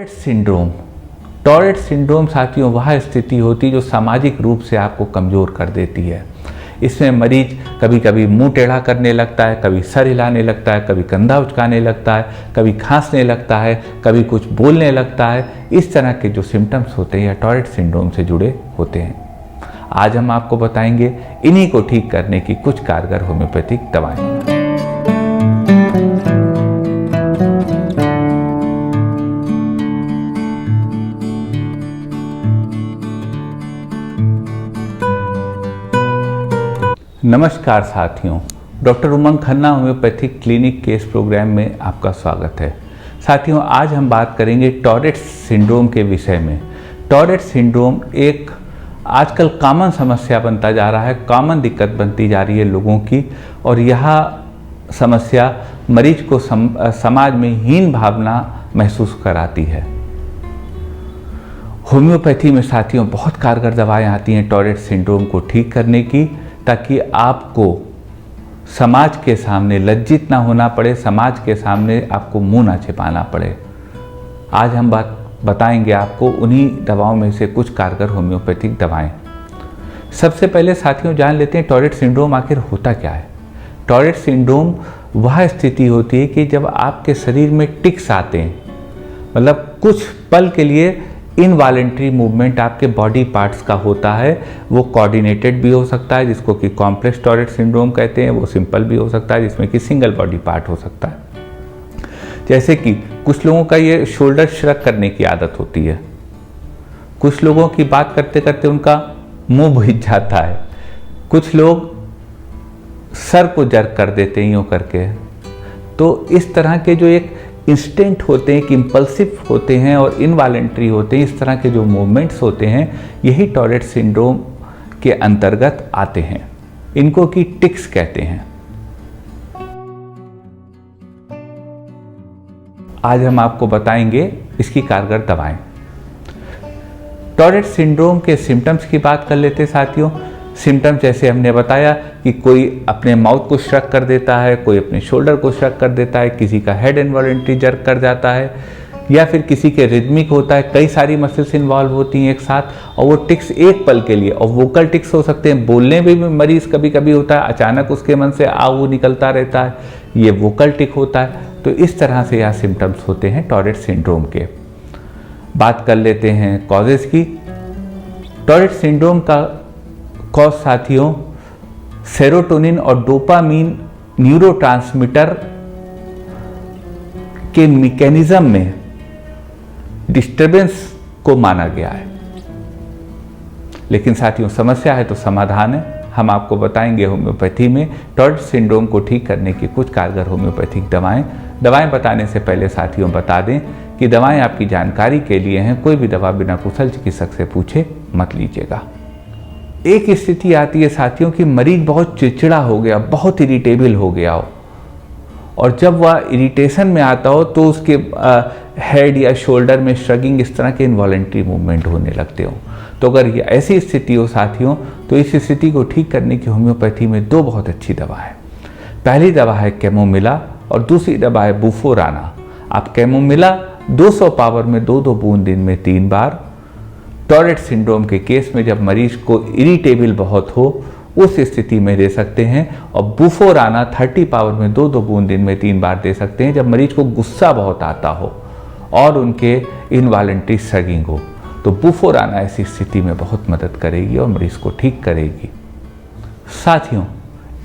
Torrid syndrome साथियों वह स्थिति होती है जो सामाजिक रूप से आपको कमज़ोर कर देती है। इसमें मरीज कभी कभी मुंह टेढ़ा करने लगता है, कभी सर हिलाने लगता है, कभी कंधा उचकाने लगता है, कभी खांसने लगता है, कभी कुछ बोलने लगता है। इस तरह के जो सिम्टम्स होते हैं या टॉरेट सिंड्रोम से जुड़े होते हैं। आज हम आपको बताएंगे इन्हीं को ठीक करने की कुछ कारगर होम्योपैथिक दवाएं। नमस्कार साथियों, डॉक्टर उमंग खन्ना होम्योपैथिक क्लिनिक के इस प्रोग्राम में आपका स्वागत है। साथियों, आज हम बात करेंगे टॉरेट सिंड्रोम के विषय में। टॉरेट सिंड्रोम एक आजकल कॉमन समस्या बनता जा रहा है, कॉमन दिक्कत बनती जा रही है लोगों की, और यह समस्या मरीज को समाज में हीन भावना महसूस कराती है। होम्योपैथी में साथियों बहुत कारगर दवाएं आती हैं टॉरेट सिंड्रोम को ठीक करने की, ताकि आपको समाज के सामने लज्जित ना होना पड़े, समाज के सामने आपको मुंह ना छिपाना पड़े। आज हम बताएंगे आपको उन्हीं दवाओं में से कुछ कारगर होम्योपैथिक दवाएं। सबसे पहले साथियों जान लेते हैं टॉरेट सिंड्रोम आखिर होता क्या है। टॉरेट सिंड्रोम वह स्थिति होती है कि जब आपके शरीर में टिक्स आते हैं, मतलब कुछ पल के लिए इनवॉलेंट्री मूवमेंट आपके बॉडी पार्ट्स का होता है। वो कोऑर्डिनेटेड भी हो सकता है, जिसको कि कॉम्प्लेक्स टॉरेट सिंड्रोम कहते हैं। वो सिंपल भी हो सकता है, जिसमें कि सिंगल बॉडी पार्ट हो सकता है। जैसे कि कुछ लोगों का ये शोल्डर श्रग करने की आदत होती है, कुछ लोगों की बात करते करते उनका मुंह भीग जाता है, कुछ लोग सर को जर्क कर देते हैं यूँ करके। तो इस तरह के जो एक इंस्टेंट होते हैं, कि इम्पल्सिव होते हैं और इनवॉलेंट्री होते हैं, इस तरह के जो मूवमेंट्स होते हैं, यही टॉरेट सिंड्रोम के अंतर्गत आते हैं। इनको की टिक्स कहते हैं। आज हम आपको बताएंगे इसकी कारगर दवाएं। टॉरेट सिंड्रोम के सिम्टम्स की बात कर लेते साथियों। सिम्टम्स जैसे हमने बताया कि कोई अपने माउथ को श्रग कर देता है, कोई अपने शोल्डर को श्रग कर देता है, किसी का हेड इनवॉलेंट्री जर्क कर जाता है, या फिर किसी के रिदमिक होता है, कई सारी मसल्स इन्वॉल्व होती हैं एक साथ, और वो टिक्स एक पल के लिए, और वोकल टिक्स हो सकते हैं। बोलने में भी मरीज कभी कभी होता है, अचानक उसके मन से आ वो निकलता रहता है, ये वोकल टिक होता है। तो इस तरह से यह सिम्टम्स होते हैं टॉरेट सिंड्रोम के। बात कर लेते हैं कॉजेज की। टॉरेट सिंड्रोम का कॉज साथियों सेरोटोनिन और डोपामीन न्यूरोट्रांसमीटर के मैकेनिज्म में डिस्टरबेंस को माना गया है। लेकिन साथियों समस्या है तो समाधान है। हम आपको बताएंगे होम्योपैथी में टॉरेट सिंड्रोम को ठीक करने की कुछ कारगर होम्योपैथिक दवाएं बताने से पहले साथियों बता दें कि दवाएं आपकी जानकारी के लिए हैं। कोई भी दवा बिना कुशल चिकित्सक से पूछे मत लीजिएगा। एक स्थिति आती है साथियों कि मरीज बहुत चिड़चिड़ा हो गया, बहुत इरिटेबल हो गया हो, और जब वह इरिटेशन में आता हो तो उसके हेड या शोल्डर में श्रगिंग, इस तरह के इनवॉलेंट्री मूवमेंट होने लगते हो। तो अगर ये ऐसी स्थिति हो साथियों, तो इस स्थिति को ठीक करने की होम्योपैथी में दो बहुत अच्छी दवा है। पहली दवा है कैमोमिला और दूसरी दवा है बुफोराना। आप कैमोमिला 200 पावर में 2-2 बूंद दिन में 3 बार, टॉरेट सिंड्रोम के केस में जब मरीज को इरिटेबल बहुत हो उस स्थिति में दे सकते हैं, और बुफोराना 30 पावर में 2-2 बूंद दिन में 3 बार दे सकते हैं जब मरीज को गुस्सा बहुत आता हो और उनके इनवॉलेंट्री श्रगिंग हो। तो बुफोराना ऐसी स्थिति में बहुत मदद करेगी और मरीज को ठीक करेगी। साथियों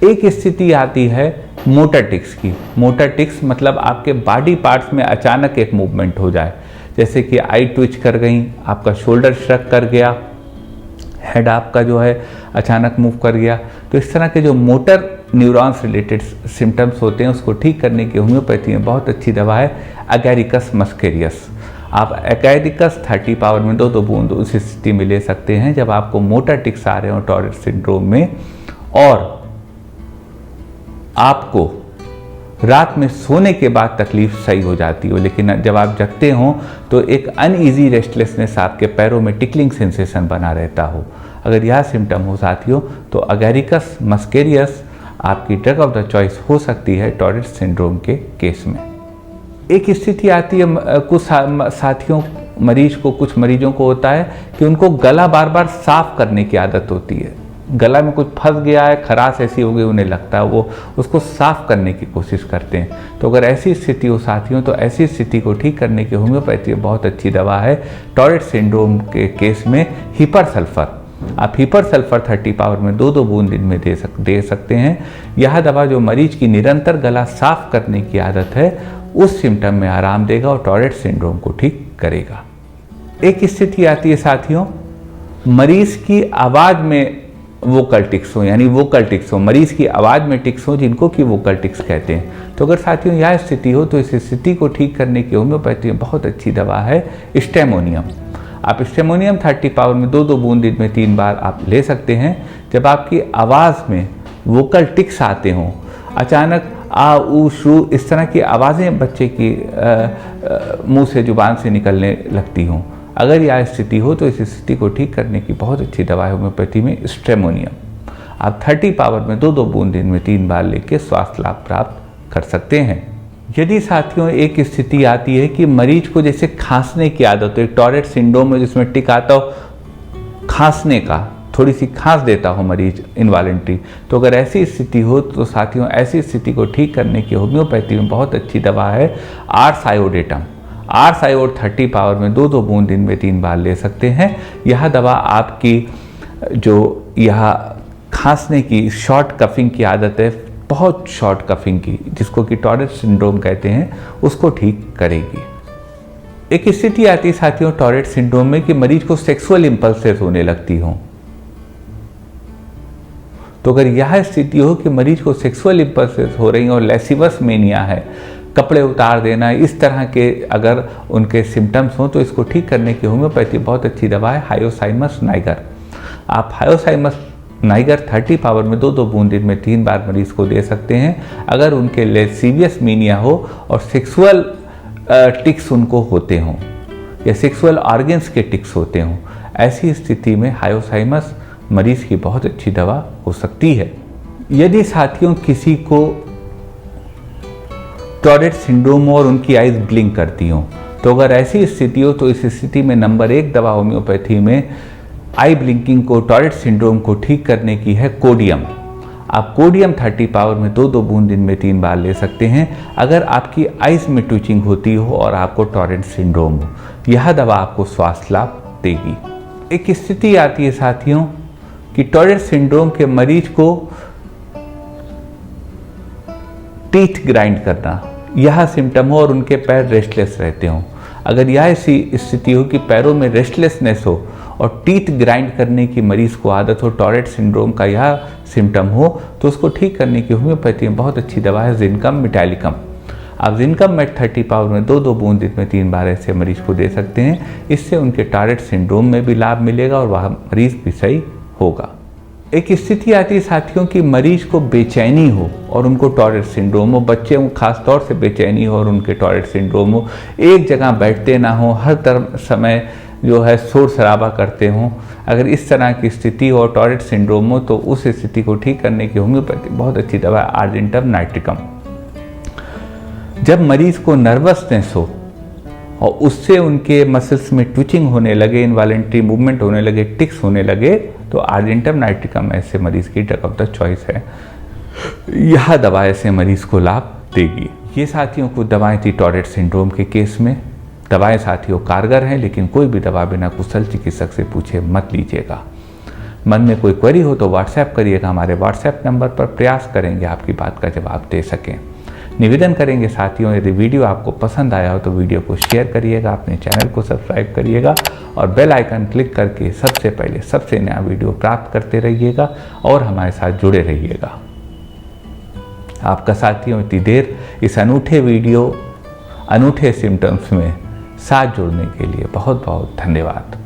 एक स्थिति आती है मोटर टिक्स की। मोटर टिक्स मतलब आपके बॉडी पार्ट्स में अचानक एक मूवमेंट हो जाए, जैसे कि आई ट्विच कर गई, आपका शोल्डर श्रग कर गया, हेड आपका जो है अचानक मूव कर गया। तो इस तरह के जो मोटर न्यूरॉन्स रिलेटेड सिम्टम्स होते हैं उसको ठीक करने की होम्योपैथी में बहुत अच्छी दवा है एगैरिकस मस्केरियस। आप एगैरिकस 30 पावर में 2-2 बूंद उस स्थिति में ले सकते हैं जब आपको मोटर टिक्स आ रहे हो टॉरेट सिंड्रोम में, और आपको रात में सोने के बाद तकलीफ सही हो जाती हो, लेकिन जब आप जगते हो तो एक अनईजी रेस्टलेसनेस, आपके पैरों में टिकलिंग सेंसेशन बना रहता हो। अगर यह सिम्टम हो साथियों तो एगैरिकस मस्केरियस आपकी ड्रग ऑफ द चॉइस हो सकती है टॉरेट सिंड्रोम के केस में। एक स्थिति आती है कुछ साथियों कुछ मरीजों को होता है कि उनको गला बार बार साफ करने की आदत होती है। गला में कुछ फंस गया है, खराश ऐसी हो गई, उन्हें लगता है वो उसको साफ करने की कोशिश करते हैं। तो अगर ऐसी स्थिति हो साथियों, तो ऐसी स्थिति को ठीक करने की होम्योपैथी बहुत अच्छी दवा है। टॉरेट सिंड्रोम के केस में हिपर सल्फर, आप हिपर सल्फर 30 पावर में 2-2 बूंद दिन में दे सकते हैं। यह दवा जो मरीज की निरंतर गला साफ करने की आदत है उस सिम्टम में आराम देगा और टॉरेट सिंड्रोम को ठीक करेगा। एक स्थिति आती है साथियों, मरीज की आवाज़ में वोकल टिक्स हो, यानी वोकल टिक्स हो, मरीज की आवाज़ में टिक्स हो, जिनको कि वोकल टिक्स कहते हैं। तो अगर साथियों यह स्थिति हो तो इस स्थिति को ठीक करने की होम्योपैथी में बहुत अच्छी दवा है स्टेमोनियम। आप स्टेमोनियम 30 पावर में 2-2 बूंद दिन में 3 बार आप ले सकते हैं। जब आपकी आवाज़ में वोकल टिक्स आते हों, अचानक आ ऊ शू इस तरह की आवाज़ें बच्चे की मुंह से जुबान से निकलने लगती हों, अगर यह स्थिति हो तो इस स्थिति को ठीक करने की बहुत अच्छी दवा है होम्योपैथी में स्टेमोनियम। आप 30 पावर में 2-2 बूंद दिन में 3 बार लेके स्वास्थ्य लाभ प्राप्त कर सकते हैं। यदि साथियों एक स्थिति आती है कि मरीज को जैसे खांसने की आदत हो, एक टॉरेट सिंड्रोम में जिसमें टिक आता हो खांसने का, थोड़ी सी खांस देता हो मरीज इनवॉलेंट्री, तो अगर ऐसी स्थिति हो तो साथियों ऐसी स्थिति को ठीक करने की होम्योपैथी में बहुत अच्छी दवा है आर्सायोडेटम। आर्सायोड 30 पावर में 2-2 बूंद दिन में 3 बार ले सकते हैं। यह दवा आपकी जो यह खांसने की शॉर्ट कफिंग की आदत है, बहुत शॉर्ट कफिंग की, जिसको कि टॉरेट सिंड्रोम कहते हैं, उसको ठीक करेगी। एक स्थिति आती है साथियों टॉरेट सिंड्रोम में कि मरीज को सेक्सुअल इंपल्सेस होने लगती हों। तो अगर यह स्थिति हो कि मरीज को सेक्सुअल इंपल्सेस हो रही हैं और लेसिवस मेनिया है, कपड़े उतार देना, इस तरह के अगर उनके सिम्टम्स हों, तो इसको ठीक करने की होम्योपैथी बहुत अच्छी दवा है हायोसाइमस नाइगर। आप हायोसाइमस नाइगर 30 पावर में 2-2 बूंद दिन में 3 बार मरीज को दे सकते हैं। अगर उनके लेसिवियस मीनिया हो और सेक्सुअल टिक्स उनको होते हों या सेक्सुअल ऑर्गन्स के टिक्स होते हों, ऐसी स्थिति में हायोसाइमस मरीज की बहुत अच्छी दवा हो सकती है। यदि साथियों किसी को टॉरेट सिंड्रोम और उनकी आइज ब्लिंक करती हों, तो अगर ऐसी स्थिति हो तो इस स्थिति में नंबर 1 दवा होम्योपैथी में आई ब्लिंकिंग को, टॉरेट सिंड्रोम को ठीक करने की है कोडियम। आप कोडियम 30 पावर में 2-2 बूंद दिन में 3 बार ले सकते हैं। अगर आपकी आइज में ट्विचिंग होती हो और आपको टॉरेट सिंड्रोम हो, यह दवा आपको स्वास्थ्य लाभ देगी। एक स्थिति आती है साथियों कि टॉरेट सिंड्रोम के मरीज को टीथ ग्राइंड करना यह सिम्टम हो और उनके पैर रेस्टलेस रहते हों। अगर यह ऐसी स्थिति हो कि पैरों में रेस्टलेसनेस हो और टीथ ग्राइंड करने की मरीज को आदत हो, टॉरेट सिंड्रोम का यह सिम्टम हो, तो उसको ठीक करने की होम्योपैथी में बहुत अच्छी दवा है जिनकम मिटालिकम। आप जिनकम मेट 30 पावर में 2-2 बूंद दिन में 3 बार ऐसे मरीज को दे सकते हैं। इससे उनके टॉरेट सिंड्रोम में भी लाभ मिलेगा और वह मरीज भी सही होगा। एक स्थिति आती है साथियों कि मरीज को बेचैनी हो और उनको टॉरेट सिंड्रोम हो, बच्चे को खास तौर से बेचैनी हो और उनके टॉरेट सिंड्रोम हो, एक जगह बैठते ना हो, हर तरफ समय जो है शोर शराबा करते हों। अगर इस तरह की स्थिति हो और टॉरेट सिंड्रोम हो, तो उस स्थिति को ठीक करने की होम्योपैथी बहुत अच्छी दवा है आर्जेंटम नाइट्रिकम। जब मरीज को नर्वसनेस हो और उससे उनके मसल्स में ट्विचिंग होने लगे, इनवॉलेंट्री मूवमेंट होने लगे, टिक्स होने लगे, तो आर्जेंटम नाइट्रिकम ऐसे मरीज की ड्रग ऑफ द चॉइस है। यह दवा ऐसे मरीज को लाभ देगी। ये साथियों को दवाएं थी टॉरेट सिंड्रोम के केस में। दवाएं साथियों कारगर हैं, लेकिन कोई भी दवा बिना कुशल चिकित्सक से पूछे मत लीजिएगा। मन में कोई क्वेरी हो तो व्हाट्सएप करिएगा, हमारे व्हाट्सएप नंबर पर प्रयास करेंगे आपकी बात का जवाब दे सकें। निवेदन करेंगे साथियों, यदि वीडियो आपको पसंद आया हो तो वीडियो को शेयर करिएगा, अपने चैनल को सब्सक्राइब करिएगा और बेल आइकन क्लिक करके सबसे पहले सबसे नया वीडियो प्राप्त करते रहिएगा और हमारे साथ जुड़े रहिएगा। आपका साथियों इतनी देर इस अनूठे वीडियो, अनूठे सिम्टम्स में साथ जुड़ने के लिए बहुत बहुत धन्यवाद।